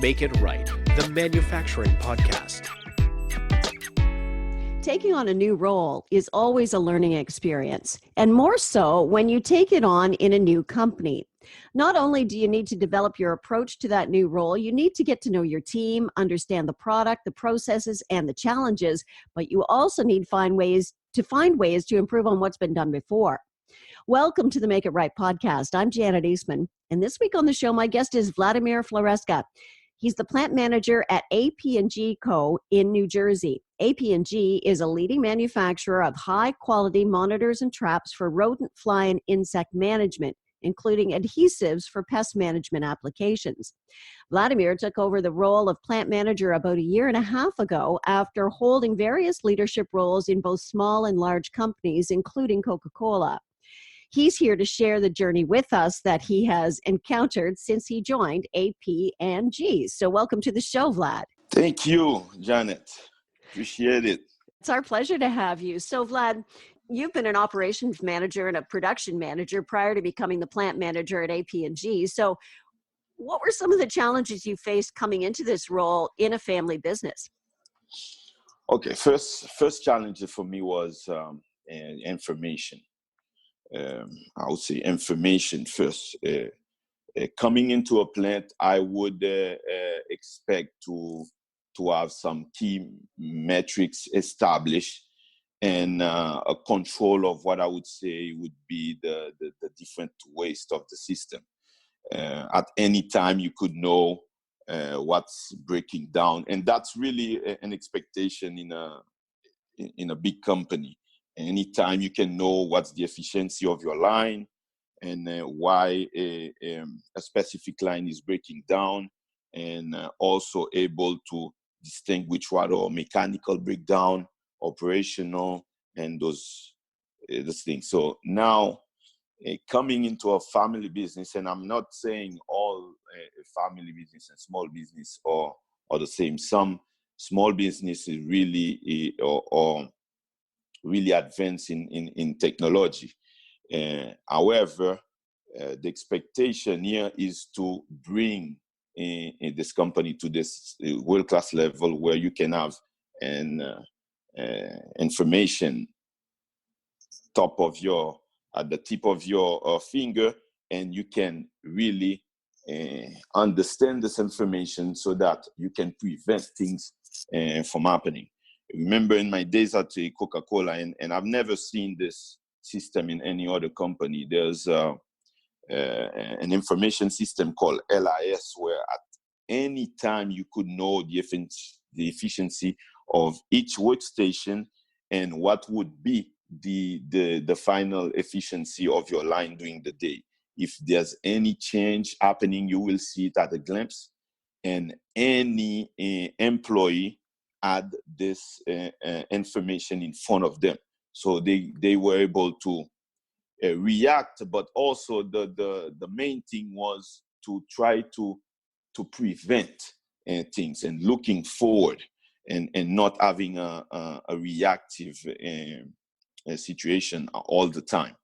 Make It Right, the manufacturing podcast. Taking on a new role is always a learning experience, and more so when you take it on in a new company. Not only do you need to develop your approach to that new role, you need to get to know your team, understand the product, the processes, and the challenges, but you also need to find ways to improve on what's been done before. Welcome to the Make It Right podcast. I'm Janet Eastman, and this week on the show, my guest is Vladimir Floresca. He's the plant manager at AP&G Co. in New Jersey. AP&G is a leading manufacturer of high-quality monitors and traps for rodent, fly, and insect management, including adhesives for pest management applications. Vladimir took over the role of plant manager about a year and a half ago after holding various leadership roles in both small and large companies, including Coca-Cola. He's here to share the journey with us that he has encountered since he joined AP&G. So welcome to the show, Vlad. Thank you, Janet. Appreciate it. It's our pleasure to have you. So, Vlad, you've been an operations manager and a production manager prior to becoming the plant manager at AP&G. So what were some of the challenges you faced coming into this role in a family business? Okay, first challenge for me was information. I would say information first. Coming into a plant, I would expect to have some key metrics established and a control of what I would say would be the different waste of the system. At any time, you could know what's breaking down, and that's really an expectation in a big company. Anytime you can know what's the efficiency of your line and why a specific line is breaking down, and also able to distinguish what are mechanical breakdown, operational, and those things. So now coming into a family business, and I'm not saying all family business and small business are the same. Some small businesses really or really advanced in technology. However, the expectation here is to bring this company to this world-class level where you can have information at the tip of your finger, and you can really understand this information so that you can prevent things from happening. Remember in my days at Coca-Cola, and I've never seen this system in any other company. There's an information system called LIS, where at any time you could know the efficiency of each workstation and what would be the final efficiency of your line during the day. If there's any change happening, you will see it at a glimpse, and any employee had this information in front of them. So they were able to react, but also the main thing was to try to prevent things and looking forward and not having a reactive situation all the time.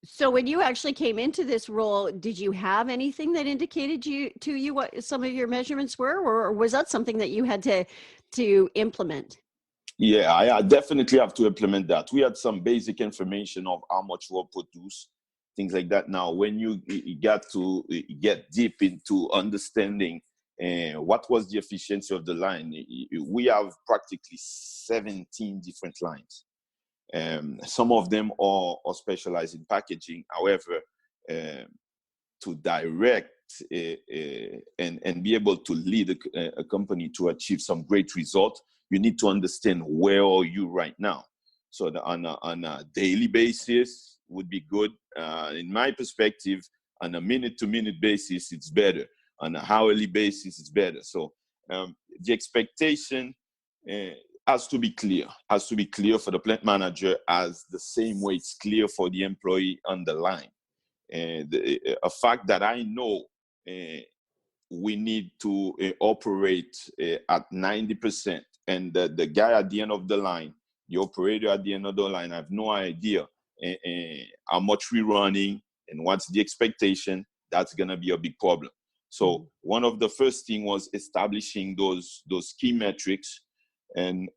So when you actually came into this role, did you have anything that indicated to you what some of your measurements were, or was that something that you had to implement? Yeah, I definitely have to implement that. We had some basic information of how much we produce, things like that. Now, when you got to get deep into understanding what was the efficiency of the line, we have practically 17 different lines. Some of them are specialized in packaging. However, to direct and be able to lead a company to achieve some great results, you need to understand where are you right now. So on a daily basis would be good. In my perspective, on a minute-to-minute basis, it's better. On an hourly basis, it's better. So the expectation has to be clear for the plant manager, as the same way it's clear for the employee on the line. A fact that I know we need to operate at 90%, and the guy at the end of the line, the operator at the end of the line, I have no idea how much we're running and what's the expectation. That's going to be a big problem. So one of the first thing was establishing those key metrics and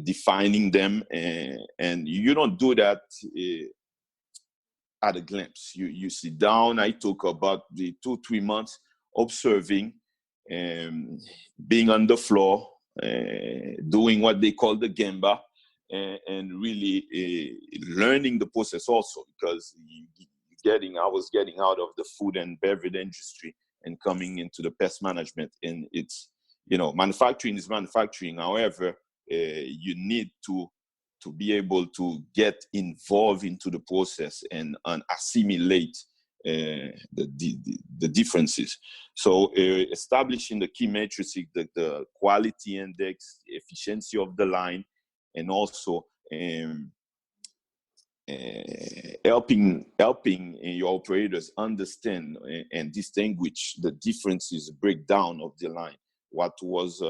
defining them. And you don't do that at a glimpse. You sit down. I took about the 2-3 months observing, being on the floor, doing what they call the Gemba, and really learning the process also, because I was getting out of the food and beverage industry and coming into the pest management. And it's, manufacturing is manufacturing. However, you need to be able to get involved into the process and assimilate the differences. So establishing the key metrics, the quality index, efficiency of the line, and also helping your operators understand and distinguish the differences, breakdown of the line. What was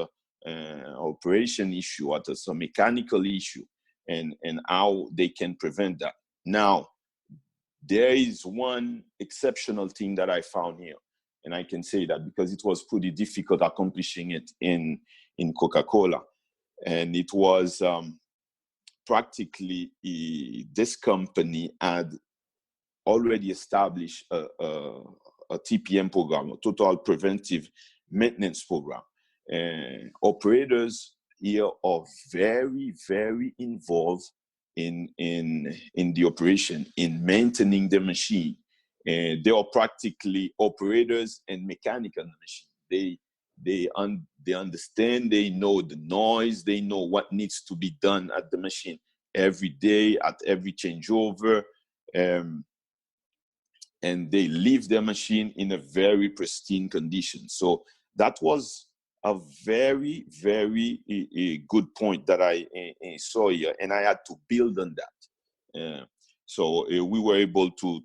an operation issue, what is a mechanical issue, and how they can prevent that. Now, there is one exceptional thing that I found here, and I can say that because it was pretty difficult accomplishing it in Coca-Cola, and it was practically this company had already established a TPM program, a total preventive maintenance program. And operators here are very, very involved in the operation, in maintaining the machine. And they are practically operators and mechanics on the machine. They understand, they know the noise, they know what needs to be done at the machine every day, at every changeover, and they leave their machine in a very pristine condition. So that was a very, very good point that I saw here, and I had to build on that. So we were able to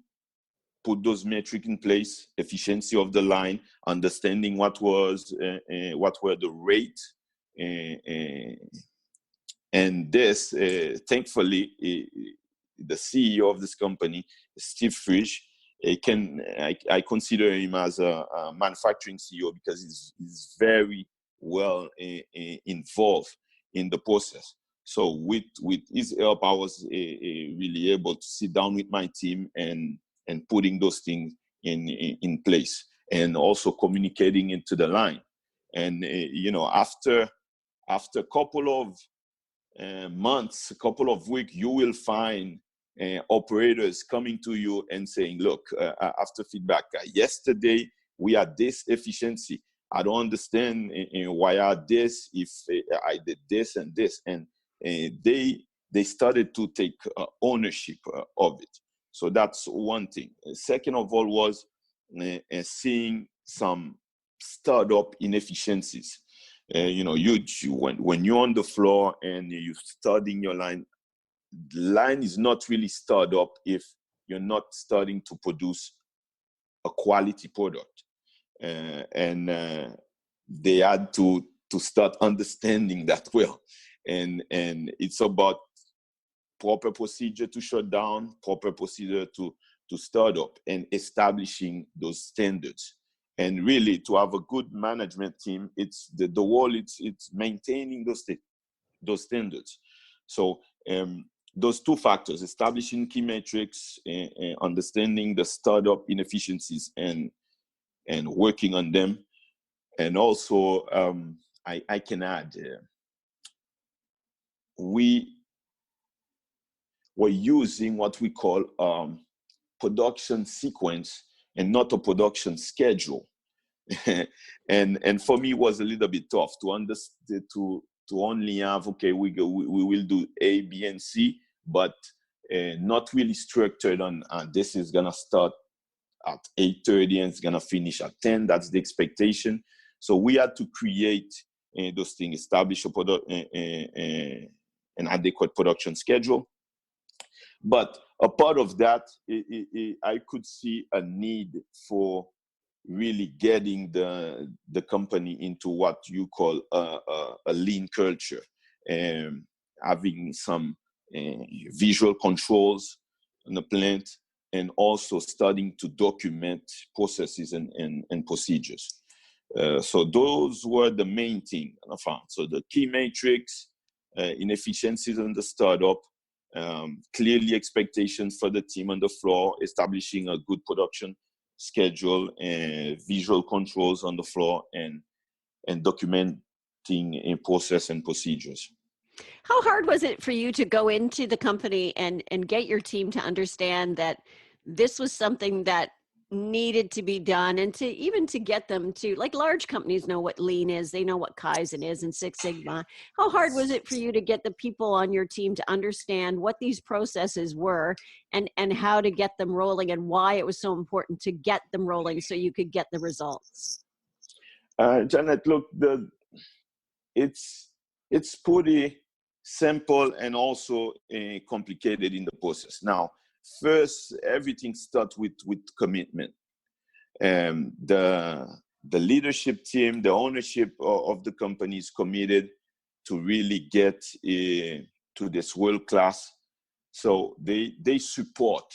put those metrics in place: efficiency of the line, understanding what were the rate, and this, thankfully, the CEO of this company, Steve Frisch, I consider him as a manufacturing CEO because he's very well involved in the process. So with his help, I was really able to sit down with my team and putting those things in place, and also communicating into the line. And after a couple of months, a couple of weeks, you will find operators coming to you and saying, look, after feedback, yesterday we had this efficiency. I don't understand why I had this, if I did this and this. And they started to take ownership of it. So that's one thing. Second of all was seeing some startup inefficiencies. When you're on the floor and you're studying your line, the line is not really started up if you're not starting to produce a quality product. And they had to start understanding that well. And it's about proper procedure to shut down, proper procedure to start up, and establishing those standards. And really, to have a good management team, it's the whole, it's maintaining those standards. So those two factors: establishing key metrics, understanding the startup inefficiencies, and working on them. And also, I can add, we were using what we call production sequence and not a production schedule. and for me, it was a little bit tough to understand, to only have, okay, we will do A, B, and C, but not really structured on this is gonna start at 8:30 and it's gonna finish at 10. That's the expectation. So we had to create those things, establish an adequate production schedule. But a part of that, I could see a need for really getting the company into what you call a lean culture, and having some visual controls in the plant, and also starting to document processes and procedures. So those were the main thing I found. So the key matrix, inefficiencies in the startup, clearly expectations for the team on the floor, establishing a good production schedule and visual controls on the floor, and documenting in process and procedures. How hard was it for you to go into the company and get your team to understand that this was something that needed to be done, and to even to get them to, like, large companies know what lean is, they know what Kaizen is and Six Sigma. How hard was it for you to get the people on your team to understand what these processes were, and how to get them rolling, and why it was so important to get them rolling so you could get the results? Janet, look, it's pretty simple and also complicated in the process. Now, first, everything starts with commitment. The leadership team, the ownership of the company is committed to really get to this world class. So they support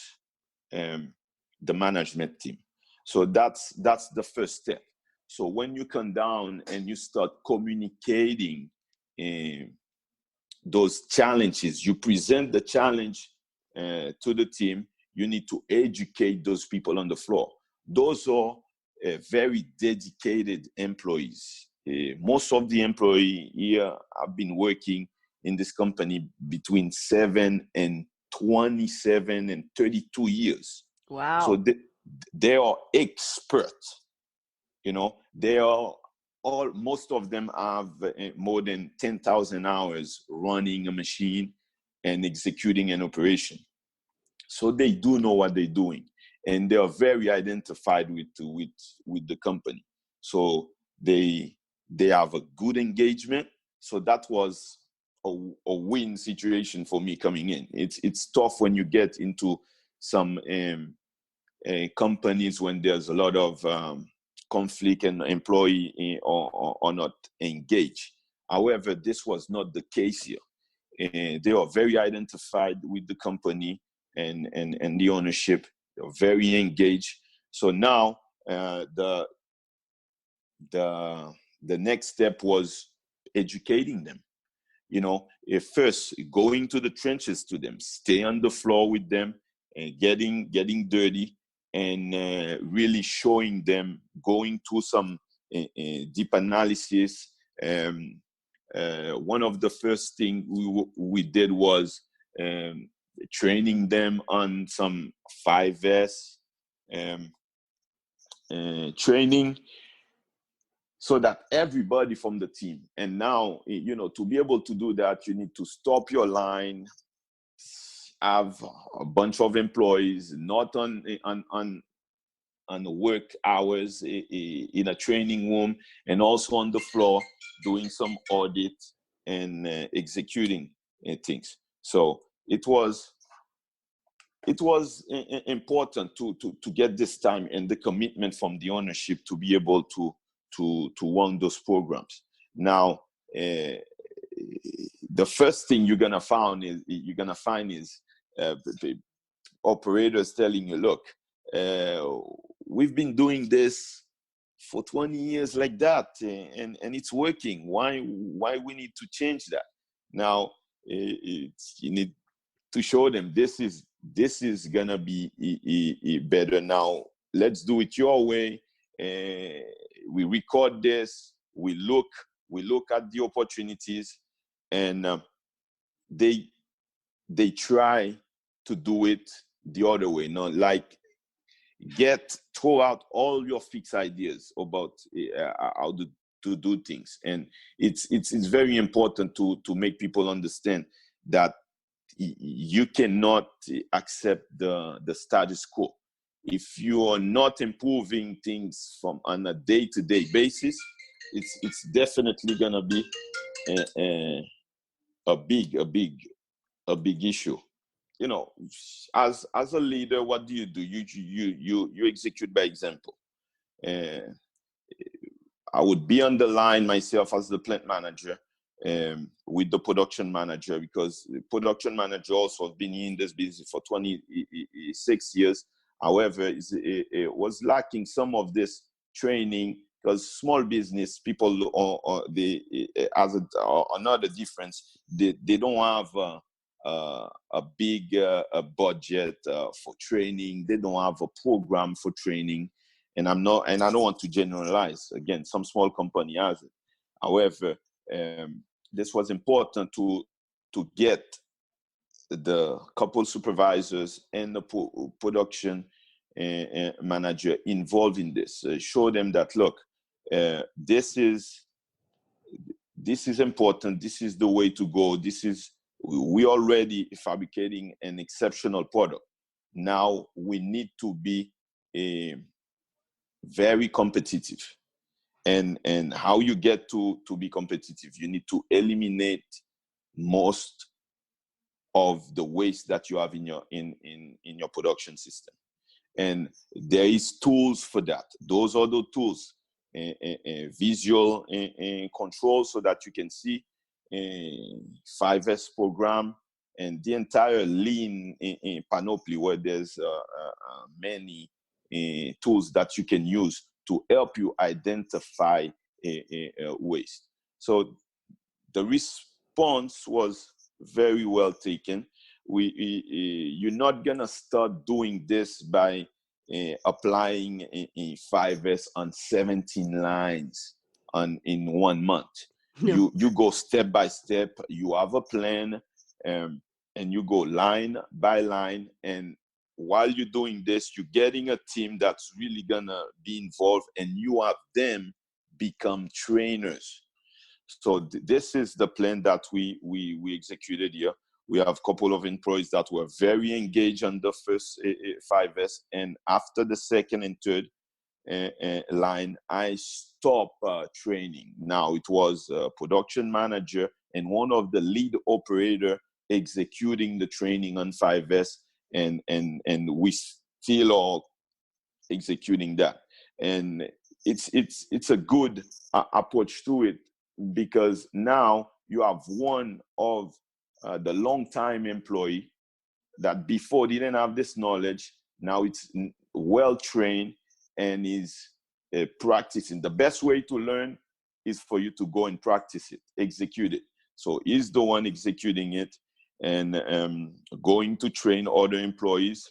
the management team. So that's the first step. So when you come down and you start communicating those challenges, you present the challenge to the team. You need to educate those people on the floor. Those are very dedicated employees. Most of the employees here have been working in this company between 7 and 27 and 32 years. Wow. So they are experts. They are most of them have more than 10,000 hours running a machine and executing an operation. So they do know what they're doing, and they are very identified with the company. So they have a good engagement. So that was a win situation for me coming in. It's tough when you get into some companies when there's a lot of conflict and employee are not engaged. However, this was not the case here. They are very identified with the company and the ownership. They're very engaged. So now the next step was educating them. First going to the trenches to them, stay on the floor with them, and getting dirty, and really showing them, going through some deep analysis. One of the first things we did was training them on some 5S training, so that everybody from the team. And now, to be able to do that, you need to stop your line, have a bunch of employees not on work hours in a training room, and also on the floor doing some audit and executing things. So it was important to get this time and the commitment from the ownership to be able to run those programs. Now, the first thing you're gonna find is the operators telling you, look, we've been doing this for 20 years like that, and it's working. Why we need to change that? Now, you need to show them this is gonna be better. Now, let's do it your way. We record this. We look at the opportunities, and they try to do it the other way. Not like throw out all your fixed ideas about how to do things. And it's very important to make people understand that you cannot accept the status quo. If you are not improving things on a day-to-day basis, it's definitely gonna be a big issue. As a leader, what do? You execute by example. I would be on the line myself as the plant manager, with the production manager, because the production manager also has been in this business for 26 years. However, it was lacking some of this training, because small business people, or they, as another difference, they don't have a big a budget for training. They don't have a program for training, and I don't want to generalize. Again, some small company has it. However, this was important to get the couple supervisors and the production manager involved in this. Show them that, look, this is important. This is the way to go. We already fabricating an exceptional product. Now we need to be very competitive. And how you get to be competitive, you need to eliminate most of the waste that you have in your production system. And there is tools for that. Those are the tools, visual control, so that you can see 5S program and the entire lean panoply, where there's many tools that you can use to help you identify waste. So the response was very well taken. You're not gonna start doing this by applying a 5S on 17 lines in 1 month. No. You go step by step. You have a plan, and you go line by line. And while you're doing this, you're getting a team that's really gonna be involved, and you have them become trainers. So this is the plan that we executed here. We have a couple of employees that were very engaged on the first 5S, and after the second and third line, I stopped training. Now it was a production manager and one of the lead operator executing the training on 5S, and we still are executing that. And it's a good approach to it, because now you have one of the long-time employee that before didn't have this knowledge. Now it's well-trained and is practicing. The best way to learn is for you to go and practice it, execute it. So he's the one executing it, and going to train other employees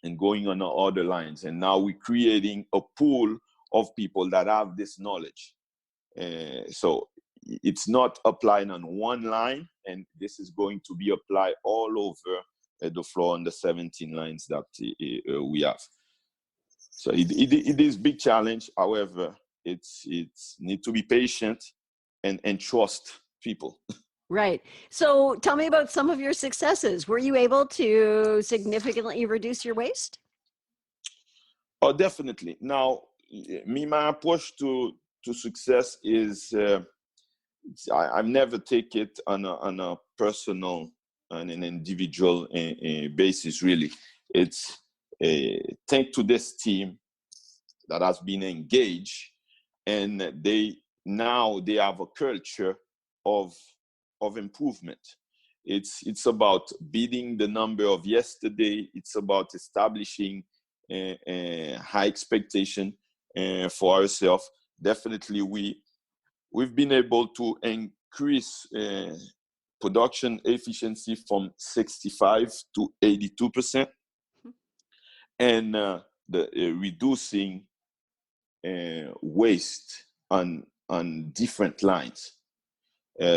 and going on other lines. And now we're creating a pool of people that have this knowledge. So it's not applied on one line, and this is going to be applied all over the floor on the 17 lines that we have. So it is a big challenge. However, it's need to be patient and trust people. Right. So tell me about some of your successes. Were you able to significantly reduce your waste? Oh, definitely. Now, my approach to success is I've never take it on a personal and an individual basis. Really, it's thanks to this team that has been engaged, and they have a culture of improvement. It's about beating the number of yesterday. It's about establishing a high expectation for ourselves. Definitely, we've been able to increase production efficiency from 65 to 82%, and reducing waste on different lines.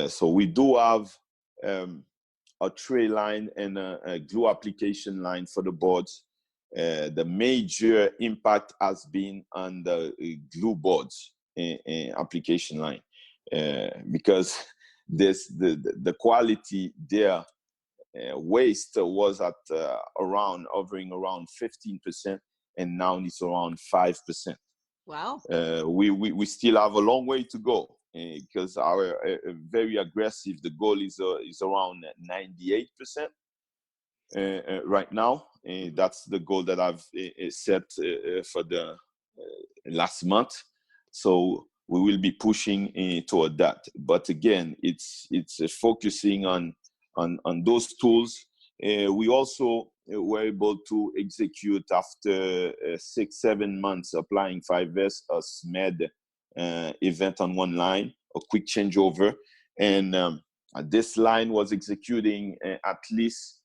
So we do have a tray line and a glue application line for the boards. The major impact has been on the glue boards application line, because the quality there, waste was at hovering around 15%, and now it's around 5%. Wow. We still have a long way to go, because our very aggressive, the goal is around 98% right now. That's the goal that I've set for the last month. So we will be pushing toward that. But again, it's focusing on those tools. We also were able to execute after 6-7 months applying 5S a SMED event on one line, a quick changeover. And this line was executing at least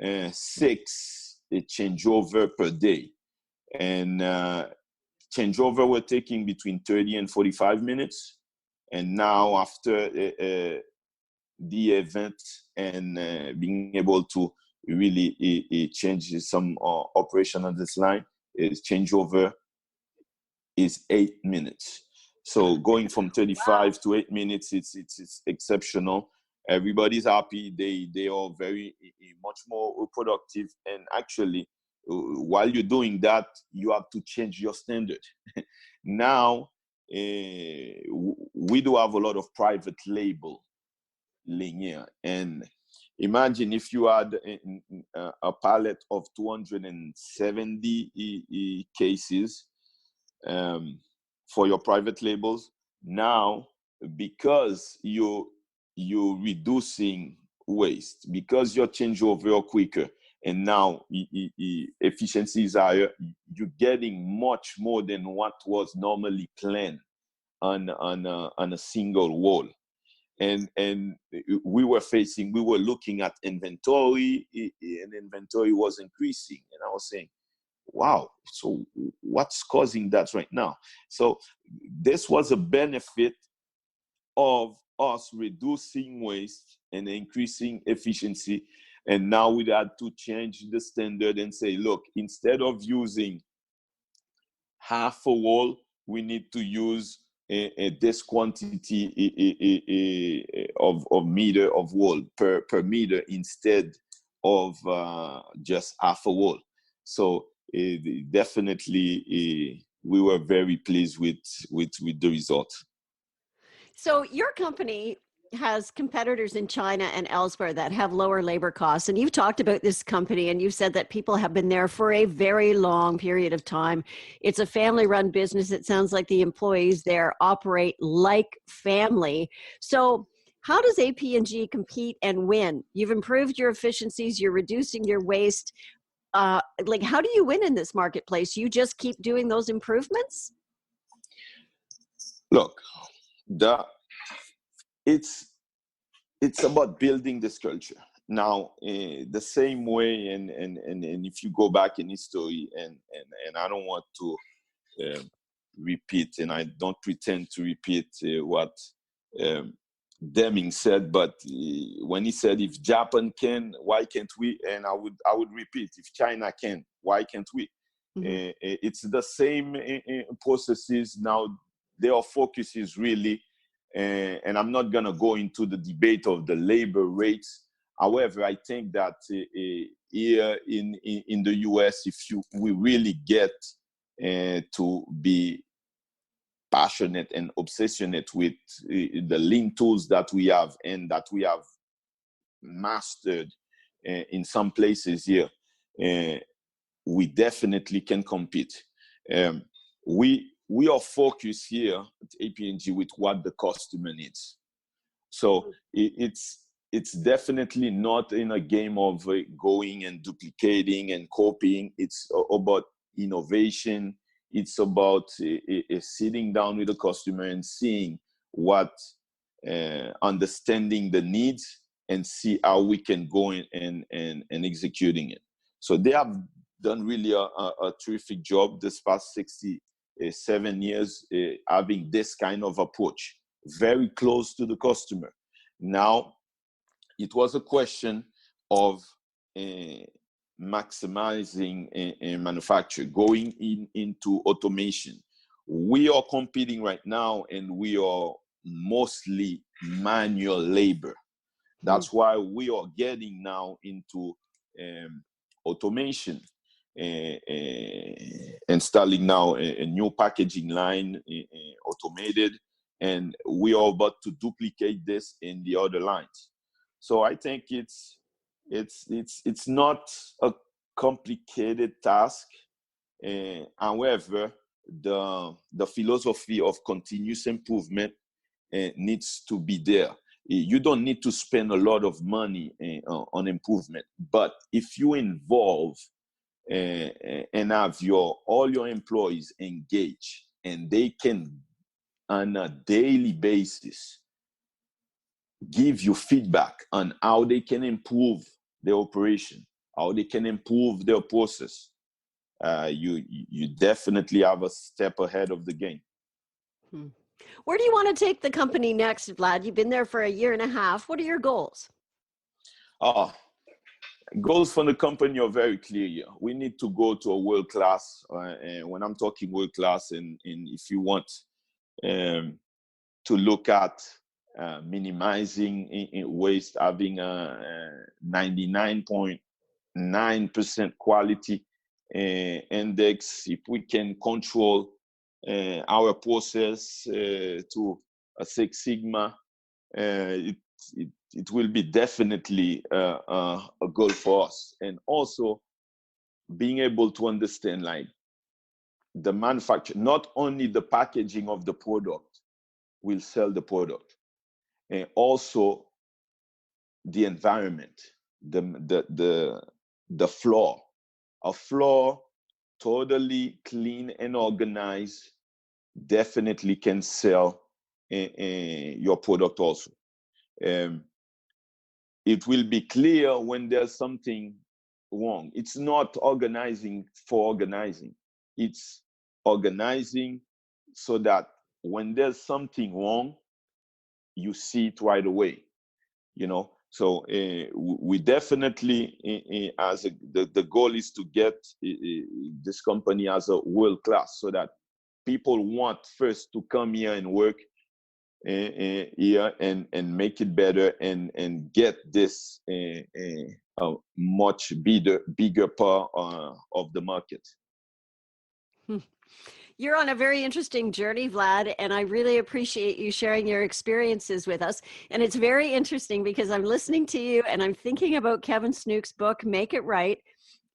6 changeover per day. And changeover were taking between 30 and 45 minutes. And now after the event and being able to really change some operation on this line, changeover is 8 minutes. So going from 35 to 8 minutes, it's exceptional. Everybody's happy. They are very much more productive. And actually, while you're doing that, you have to change your standard. Now, we do have a lot of private label linear, and imagine if you had a palette of 270 cases for your private labels. Now, because you're reducing waste, because your changeover are quicker, and now efficiency is higher, you're getting much more than what was normally planned on a single wall. And we were looking at inventory, and inventory was increasing. And I was saying, wow, so what's causing that right now? So this was a benefit of us reducing waste and increasing efficiency. And now we had to change the standard and say, look, instead of using half a wall, we need to use this quantity of meter of wall per meter instead of just half a wall. So definitely we were very pleased with the result. So your company has competitors in China and elsewhere that have lower labor costs. And you've talked about this company and you've said that people have been there for a very long period of time. It's a family-run business. It sounds like the employees there operate like family. So how does AP&G compete and win? You've improved your efficiencies. You're reducing your waste. How do you win in this marketplace? You just keep doing those improvements? Look, it's about building this culture. Now, the same way, and if you go back in history, and I don't want to repeat, and I don't pretend to repeat what Deming said, but when he said, if Japan can, why can't we? And I would repeat, if China can, why can't we? Mm-hmm. It's the same processes. Now, their focus is really, and I'm not going to go into the debate of the labor rates. However, I think that here in the US, we really get to be passionate and obsessionate with the lean tools that we have and that we have mastered in some places here, we definitely can compete. We are focused here at AP&G with what the customer needs. So it's definitely not in a game of going and duplicating and copying. It's about innovation. It's about sitting down with the customer and seeing what, understanding the needs and see how we can go in and executing it. So they have done really a terrific job this past 7 years, having this kind of approach, very close to the customer. Now, it was a question of maximizing manufacture, going into automation. We are competing right now, and we are mostly manual labor. That's why we are getting now into automation, installing now a new packaging line, automated, and we are about to duplicate this in the other lines. So I think it's not a complicated task. However, the philosophy of continuous improvement needs to be there. You don't need to spend a lot of money on improvement. But if you involve and have all your employees engaged, and they can, on a daily basis, give you feedback on how they can improve their operation, how they can improve their process, you definitely have a step ahead of the game. Where do you want to take the company next, Vlad? You've been there for 1.5 years. What are your goals? Goals for the company are very clear here. We need to go to a world class. And when I'm talking world class, and if you want to look at minimizing waste, having a 99.9% quality index, if we can control our process to a Six Sigma, it will be definitely a goal for us. And also being able to understand, like, the manufacture, not only the packaging of the product will sell the product, and also the environment, the floor. A floor totally clean and organized definitely can sell your product also. It will be clear when there's something wrong. It's not organizing for organizing. It's organizing so that when there's something wrong, you see it right away, So we definitely, the goal is to get this company as a world class, so that people want first to come here and work here and make it better and get this a much bigger part of the market. You're on a very interesting journey, Vlad, and I really appreciate you sharing your experiences with us. And it's very interesting because I'm listening to you and I'm thinking about Kevin Snook's book, Make It Right.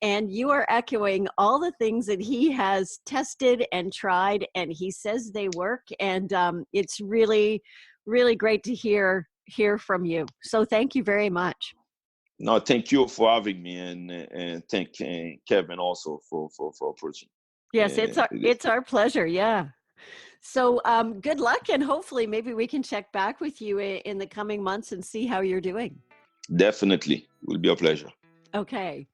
And you are echoing all the things that he has tested and tried, and he says they work. And it's really, really great to hear from you. So thank you very much. No, thank you for having me, and thank Kevin also for approaching. Yes, it's our pleasure. Yeah. So good luck, and hopefully maybe we can check back with you in the coming months and see how you're doing. Definitely. It will be a pleasure. Okay.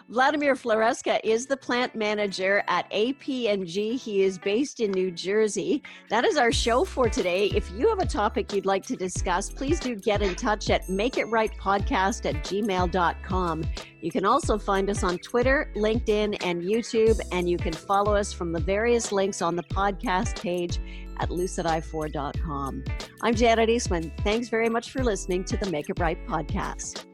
Vladimir Floresca is the plant manager at AP&G. He is based in New Jersey. That is our show for today. If you have a topic you'd like to discuss, please do get in touch at makeitRightPodcast@gmail.com. You can also find us on Twitter, LinkedIn, and YouTube, and you can follow us from the various links on the podcast page at lucidI4.com. I'm Janet Eastman. Thanks very much for listening to the Make It Right podcast.